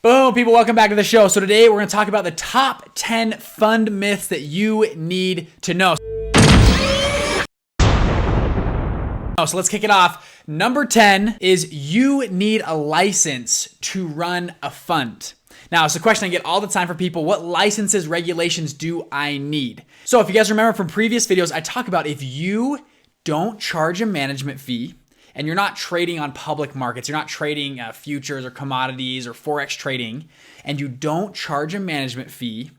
Boom, people, welcome back to the show. So today we're going to talk about the top 10 fund myths that you need to know. So let's kick it off. Number 10 is you need a license to run a fund. Now, it's a question I get all the time from people. What licenses, regulations do I need? So if you guys remember from previous videos, I talk about if you don't charge a management fee, and you're not trading on public markets, you're not trading futures or commodities or Forex trading, and you don't charge a management fee,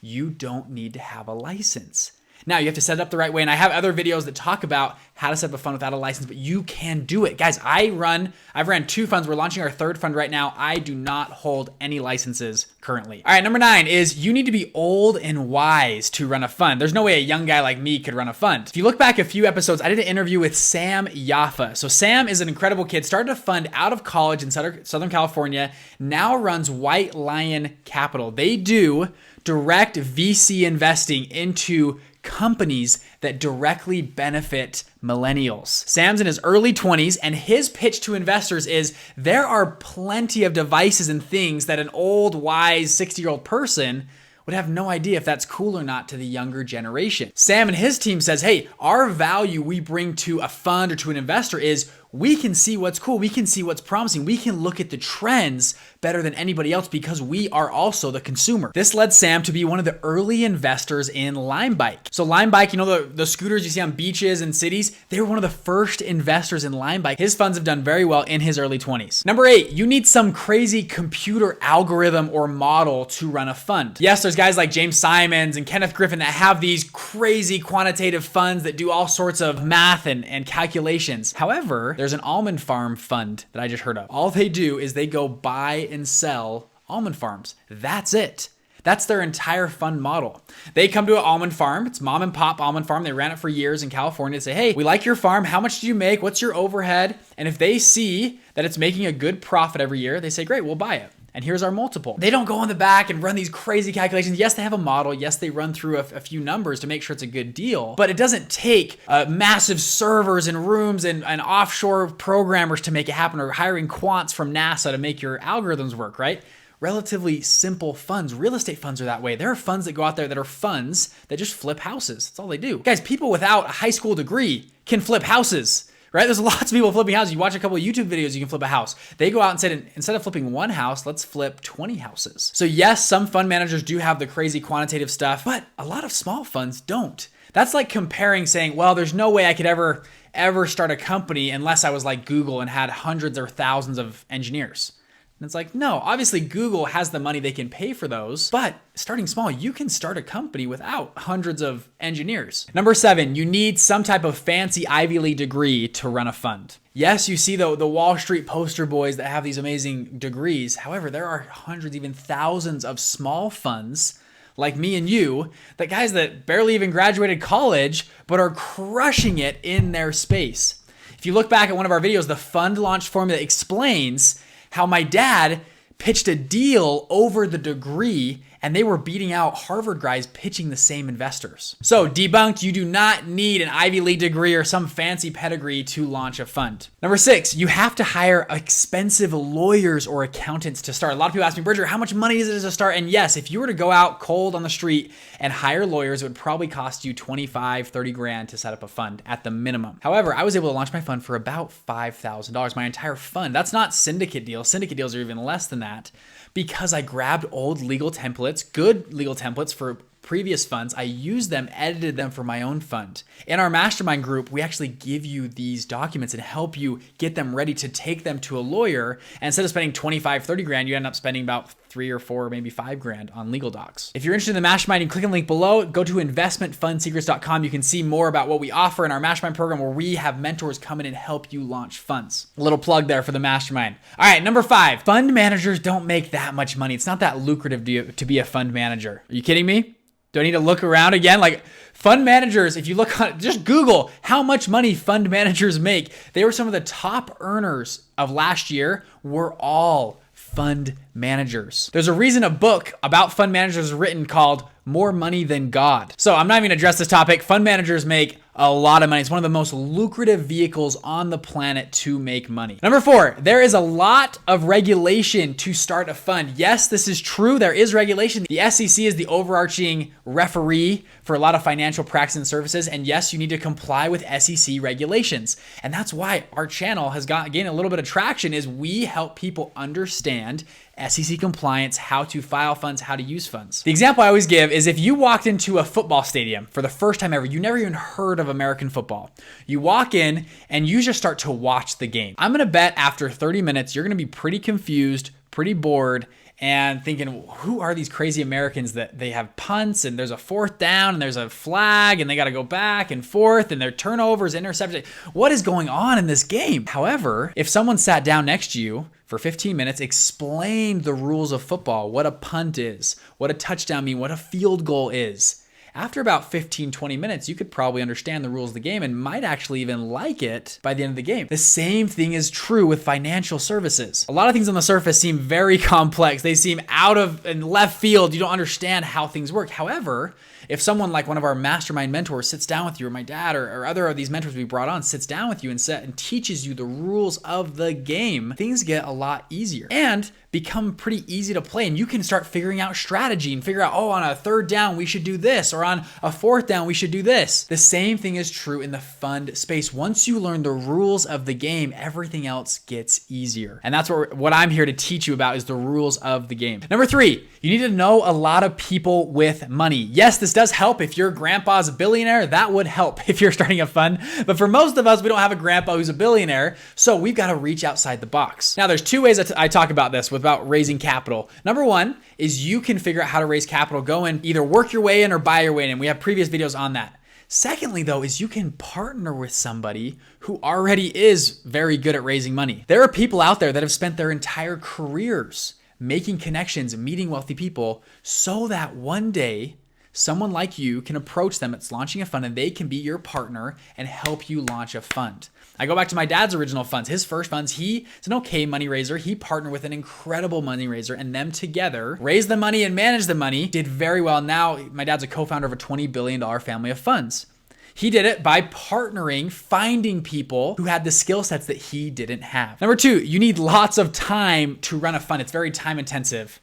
you don't need to have a license. Now, you have to set it up the right way, and I have other videos that talk about how to set up a fund without a license, but you can do it. Guys, I've ran 2 funds. We're launching our 3rd fund right now. I do not hold any licenses currently. All right, number 9 is you need to be old and wise to run a fund. There's no way a young guy like me could run a fund. If you look back a few episodes, I did an interview with Sam Yaffa. So Sam is an incredible kid, started a fund out of college in Southern California, now runs White Lion Capital. They do direct VC investing into companies that directly benefit millennials. Sam's in his early 20s, and his pitch to investors is there are plenty of devices and things that an old, wise 60-year-old person would have no idea if that's cool or not to the younger generation. Sam and his team says, hey, our value we bring to a fund or to an investor is we can see what's cool. We can see what's promising. We can look at the trends better than anybody else because we are also the consumer. This led Sam to be one of the early investors in Lime Bike. So Lime Bike, you know, the scooters you see on beaches and cities, they were one of the first investors in Lime Bike. His funds have done very well in his early 20s. Number 8, you need some crazy computer algorithm or model to run a fund. Yes, there's guys like James Simons and Kenneth Griffin that have these crazy quantitative funds that do all sorts of math and calculations. However, there's an almond farm fund that I just heard of. All they do is they go buy and sell almond farms. That's it. That's their entire fund model. They come to an almond farm. It's mom and pop almond farm. They ran it for years in California. They say, hey, we like your farm. How much do you make? What's your overhead? And if they see that it's making a good profit every year, they say, great, we'll buy it. And here's our multiple. They don't go on the back and run these crazy calculations. Yes, they have a model. Yes, they run through a few numbers to make sure it's a good deal. But it doesn't take massive servers and rooms and offshore programmers to make it happen, or hiring quants from NASA to make your algorithms work, right? Relatively simple funds. Real estate funds are that way. There are funds that go out there that are funds that just flip houses. That's all they do. Guys, people without a high school degree can flip houses. Right? There's lots of people flipping houses. You watch a couple of YouTube videos, you can flip a house. They go out and say, instead of flipping 1 house, let's flip 20 houses. So yes, some fund managers do have the crazy quantitative stuff, but a lot of small funds don't. That's like comparing saying, well, there's no way I could ever start a company unless I was like Google and had hundreds or thousands of engineers. And it's like, no, obviously Google has the money, they can pay for those, but starting small, you can start a company without hundreds of engineers. Number 7, you need some type of fancy Ivy League degree to run a fund. Yes, you see the Wall Street poster boys that have these amazing degrees. However, there are hundreds, even thousands of small funds like me and you, that guys that barely even graduated college, but are crushing it in their space. If you look back at one of our videos, the fund launch formula explains how my dad pitched a deal over the degree and they were beating out Harvard guys pitching the same investors. So debunked, you do not need an Ivy League degree or some fancy pedigree to launch a fund. Number 6, you have to hire expensive lawyers or accountants to start. A lot of people ask me, Bridger, how much money is it to start? And yes, if you were to go out cold on the street and hire lawyers, it would probably cost you 25, 30 grand to set up a fund at the minimum. However, I was able to launch my fund for about $5,000, my entire fund. That's not syndicate deals. Syndicate deals are even less than that, because I grabbed old legal templates, good legal templates for previous funds. I used them, edited them for my own fund. In our mastermind group, we actually give you these documents and help you get them ready to take them to a lawyer. And instead of spending 25, 30 grand, you end up spending about 3 or 4, maybe 5 grand on legal docs. If you're interested in the mastermind, you click on the link below, go to investmentfundsecrets.com. You can see more about what we offer in our mastermind program, where we have mentors come in and help you launch funds. A little plug there for the mastermind. All right, number 5, fund managers don't make that much money. It's not that lucrative to be a fund manager. Are you kidding me? Do I need to look around again? Like, fund managers, if you look on, just Google how much money fund managers make. They were some of the top earners of last year, were all fund managers. There's a reason a book about fund managers is written called More Money Than God. So I'm not even gonna address this topic. Fund managers make a lot of money. It's one of the most lucrative vehicles on the planet to make money. Number 4, there is a lot of regulation to start a fund. Yes, this is true. There is regulation. The SEC is the overarching referee for a lot of financial practices and services. And yes, you need to comply with SEC regulations. And that's why our channel has gained a little bit of traction, is we help people understand SEC compliance, how to file funds, how to use funds. The example I always give is if you walked into a football stadium for the first time ever, you never even heard of American football. You walk in and you just start to watch the game. I'm gonna bet after 30 minutes, you're gonna be pretty confused, pretty bored, and thinking, who are these crazy Americans that they have punts and there's a 4th down and there's a flag and they got to go back and forth and their turnovers, interceptions. What is going on in this game? However, if someone sat down next to you for 15 minutes, explained the rules of football, what a punt is, what a touchdown means, what a field goal is, after about 15, 20 minutes, you could probably understand the rules of the game and might actually even like it by the end of the game. The same thing is true with financial services. A lot of things on the surface seem very complex. They seem out of and left field. You don't understand how things work. However, if someone like one of our mastermind mentors sits down with you, or my dad or other of these mentors we brought on sits down with you and teaches you the rules of the game, things get a lot easier and become pretty easy to play. And you can start figuring out strategy and figure out, oh, on a 3rd down, we should do this, or on a 4th down, we should do this. The same thing is true in the fund space. Once you learn the rules of the game, everything else gets easier. And that's what I'm here to teach you about, is the rules of the game. Number 3, you need to know a lot of people with money. Yes, this does help. If your grandpa's a billionaire, that would help if you're starting a fund. But for most of us, we don't have a grandpa who's a billionaire, so we've got to reach outside the box. Now, there's 2 ways that I talk about this, about raising capital. Number 1 is you can figure out how to raise capital. Go and either work your way in or buy your way in. We have previous videos on that. Secondly, though, is you can partner with somebody who already is very good at raising money. There are people out there that have spent their entire careers making connections, meeting wealthy people, so that one day someone like you can approach them that's launching a fund and they can be your partner and help you launch a fund. I go back to my dad's original funds. His first funds, he's an okay money raiser. He partnered with an incredible money raiser, and them together raised the money and managed the money, did very well. Now my dad's a co-founder of a $20 billion family of funds. He did it by partnering, finding people who had the skill sets that he didn't have. Number 2, you need lots of time to run a fund. It's very time intensive.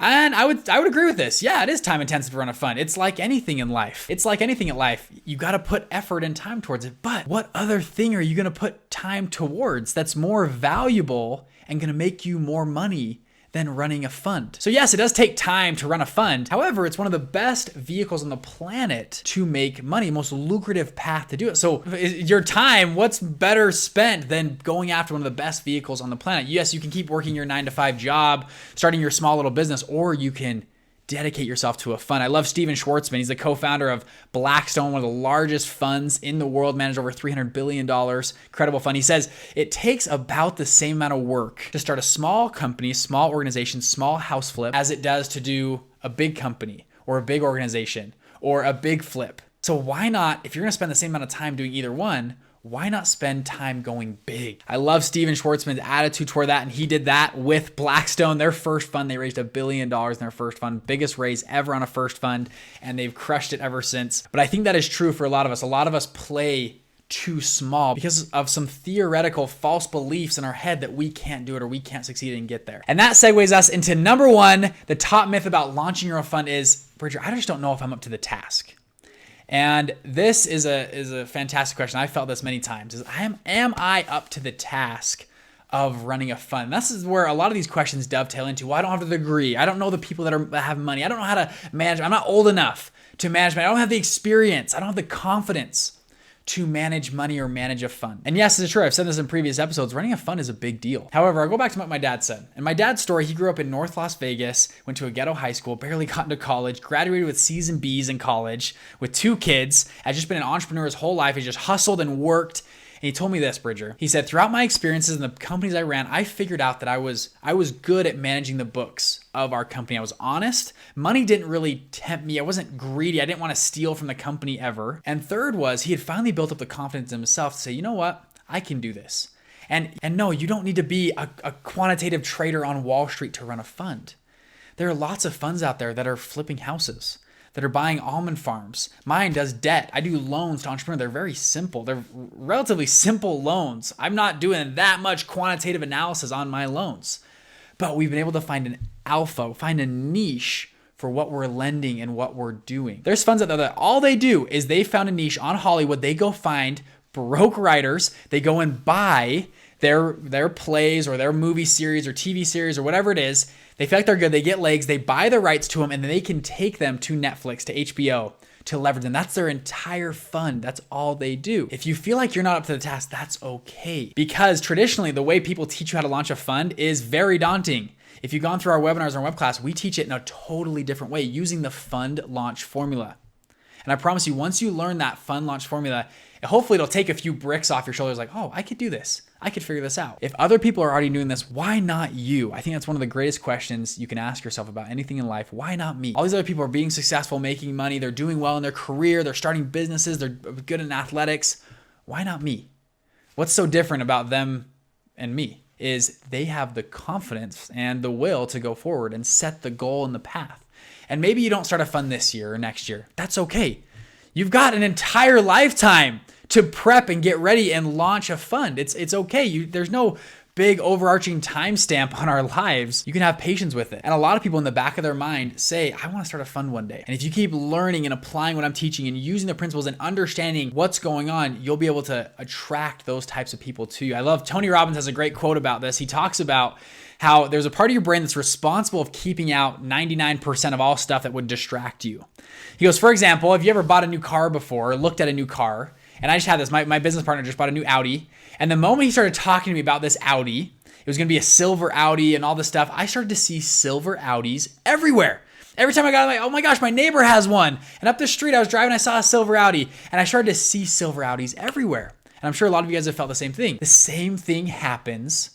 And I would agree with this. Yeah, it is time intensive to run a fund. It's like anything in life. You got to put effort and time towards it. But what other thing are you going to put time towards that's more valuable and going to make you more money than running a fund? So yes, it does take time to run a fund. However, it's one of the best vehicles on the planet to make money, most lucrative path to do it. So your time, what's better spent than going after one of the best vehicles on the planet? Yes, you can keep working your 9-to-5 job, starting your small little business, or you can dedicate yourself to a fund. I love Steven Schwartzman. He's the co-founder of Blackstone, one of the largest funds in the world, managed over $300 billion. Incredible fund. He says it takes about the same amount of work to start a small company, small organization, small house flip as it does to do a big company or a big organization or a big flip. So why not, if you're going to spend the same amount of time doing either one, why not spend time going big? I love Steven Schwartzman's attitude toward that, and he did that with Blackstone. Their first fund, they raised $1 billion in their first fund, biggest raise ever on a first fund, and they've crushed it ever since. But I think that is true for a lot of us. A lot of us play too small because of some theoretical false beliefs in our head that we can't do it or we can't succeed and get there. And that segues us into number 1. The top myth about launching your own fund is, Bridger, I just don't know if I'm up to the task. And this is a fantastic question. I felt this many times. Am I up to the task of running a fund? And this is where a lot of these questions dovetail into, well, I don't have the degree. I don't know the people that have money. I don't know how to manage. I'm not old enough to manage money. I don't have the experience. I don't have the confidence to manage money or manage a fund. And yes, it's true. I've said this in previous episodes. Running a fund is a big deal. However, I'll go back to what my dad said. In my dad's story, he grew up in North Las Vegas, went to a ghetto high school, barely got into college, graduated with C's and B's in college with 2 kids, had just been an entrepreneur his whole life. He just hustled and worked. And he told me this, Bridger. He said, throughout my experiences in the companies I ran, I figured out that I was good at managing the books of our company. I was honest. Money didn't really tempt me. I wasn't greedy. I didn't want to steal from the company ever. And third was he had finally built up the confidence in himself to say, you know what? I can do this. And no, you don't need to be a quantitative trader on Wall Street to run a fund. There are lots of funds out there that are flipping houses, that are buying almond farms. Mine does debt. I do loans to entrepreneurs. They're very simple. They're relatively simple loans. I'm not doing that much quantitative analysis on my loans. But we've been able to find an alpha, find a niche for what we're lending and what we're doing. There's funds out there that all they do is they found a niche on Hollywood. They go find broke writers. They go and buy their plays or their movie series or TV series or whatever it is. They feel like they're good. They get legs. They buy the rights to them, and then they can take them to Netflix, to HBO, to leverage them. That's their entire fund. That's all they do. If you feel like you're not up to the task, that's okay. Because traditionally, the way people teach you how to launch a fund is very daunting. If you've gone through our webinars or web class, we teach it in a totally different way using the fund launch formula. And I promise you, once you learn that fund launch formula, hopefully it'll take a few bricks off your shoulders like, oh, I could do this. I could figure this out. If other people are already doing this, why not you? I think that's one of the greatest questions you can ask yourself about anything in life. Why not me? All these other people are being successful, making money. They're doing well in their career. They're starting businesses. They're good in athletics. Why not me? What's so different about them and me is they have the confidence and the will to go forward and set the goal and the path. And maybe you don't start a fund this year or next year. That's okay. You've got an entire lifetime to prep and get ready and launch a fund. It's okay. There's no big overarching timestamp on our lives. You can have patience with it. And a lot of people in the back of their mind say, I want to start a fund one day. And if you keep learning and applying what I'm teaching and using the principles and understanding what's going on, you'll be able to attract those types of people to you. I love Tony Robbins has a great quote about this. He talks about how there's a part of your brain that's responsible of keeping out 99% of all stuff that would distract you. He goes, for example, have you ever bought a new car before or looked at a new car? And I just had this, my business partner just bought a new Audi. And the moment he started talking to me about this Audi, it was gonna be a silver Audi and all this stuff, I started to see silver Audis everywhere. Every time I got, I'm like, oh my gosh, my neighbor has one. And up the street I was driving, I saw a silver Audi. And I started to see silver Audis everywhere. And I'm sure a lot of you guys have felt the same thing. The same thing happens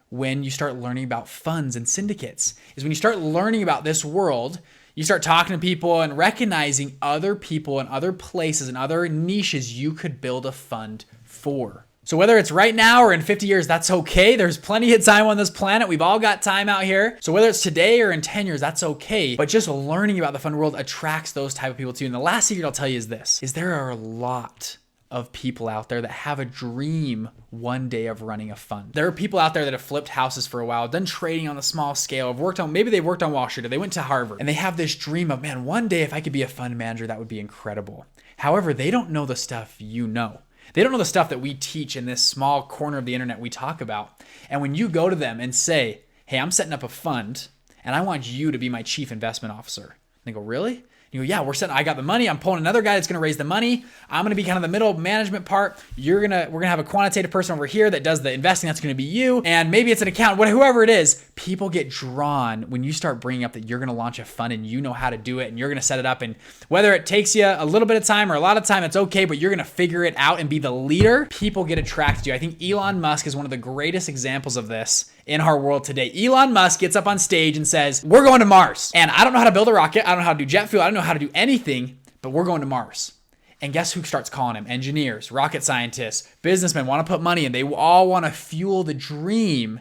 when you start learning about funds and syndicates, is when you start learning about this world, you start talking to people and recognizing other people and other places and other niches you could build a fund for. So whether it's right now or in 50 years, that's okay. There's plenty of time on this planet. We've all got time out here. So whether it's today or in 10 years, that's okay. But just learning about the fund world attracts those type of people too. And the last secret I'll tell you is this, is there are a lot of people out there that have a dream one day of running a fund. There are people out there that have flipped houses for a while, done trading on a small scale, maybe they've worked on Wall Street or they went to Harvard and they have this dream of, man, one day if I could be a fund manager, that would be incredible. However, they don't know the stuff you know. They don't know the stuff that we teach in this small corner of the internet we talk about. And when you go to them and say, hey, I'm setting up a fund and I want you to be my chief investment officer. They go, really? You go, yeah, I got the money. I'm pulling another guy that's going to raise the money. I'm going to be kind of the middle management part. We're going to have a quantitative person over here that does the investing. That's going to be you. And maybe it's an accountant, whoever it is. People get drawn when you start bringing up that you're going to launch a fund and you know how to do it and you're going to set it up. And whether it takes you a little bit of time or a lot of time, it's okay, but you're going to figure it out and be the leader. People get attracted to you. I think Elon Musk is one of the greatest examples of this in our world today. Elon Musk gets up on stage and says, we're going to Mars. And I don't know how to build a rocket. I don't know how to do jet fuel. I don't know how to do anything, but we're going to Mars. And guess who starts calling him? Engineers, rocket scientists, businessmen want to put money in. They all want to fuel the dream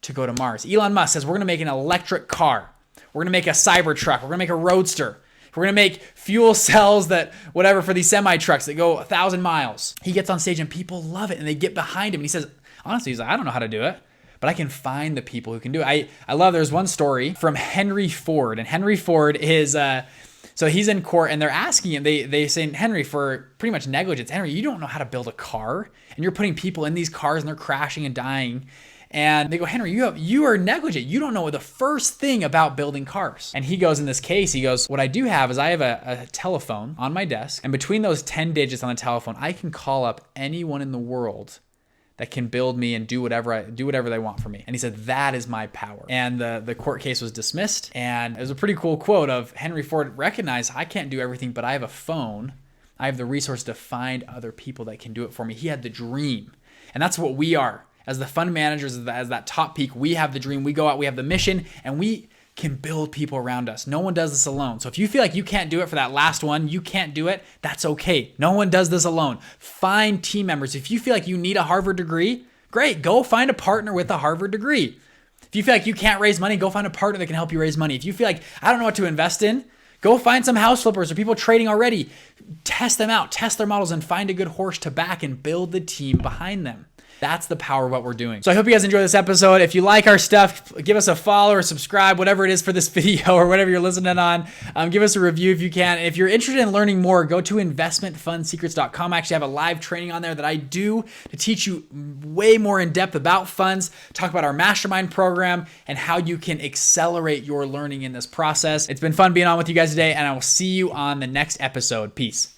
to go to Mars. Elon Musk says, we're going to make an electric car. We're going to make a Cybertruck. We're going to make a Roadster. We're going to make fuel cells for these semi trucks that go 1,000 miles. He gets on stage and people love it and they get behind him. And he says, honestly, he's like, I don't know how to do it, but I can find the people who can do it. I love, there's one story from Henry Ford, and Henry Ford is, so he's in court and they're asking him, they say, Henry, for pretty much negligence, Henry, you don't know how to build a car and you're putting people in these cars and they're crashing and dying. And they go, Henry, you are negligent. You don't know the first thing about building cars. And he goes, in this case, he goes, what I do have is I have a telephone on my desk, and between those 10 digits on the telephone, I can call up anyone in the world that can build me and do whatever they want for me. And he said, that is my power. And the court case was dismissed. And it was a pretty cool quote of Henry Ford recognized, I can't do everything, but I have a phone. I have the resource to find other people that can do it for me. He had the dream. And that's what we are. As the fund managers, as that top peak, we have the dream. We go out, we have the mission, and we can build people around us. No one does this alone. So if you feel like you can't do it for that last one, you can't do it, that's okay. No one does this alone. Find team members. If you feel like you need a Harvard degree, great. Go find a partner with a Harvard degree. If you feel like you can't raise money, go find a partner that can help you raise money. If you feel like, I don't know what to invest in, go find some house flippers or people trading already. Test them out, test their models, and find a good horse to back and build the team behind them. That's the power of what we're doing. So I hope you guys enjoy this episode. If you like our stuff, give us a follow or subscribe, whatever it is for this video or whatever you're listening on. Give us a review if you can. And if you're interested in learning more, go to investmentfundsecrets.com. I actually have a live training on there that I do to teach you way more in depth about funds, talk about our mastermind program, and how you can accelerate your learning in this process. It's been fun being on with you guys today, and I will see you on the next episode. Peace.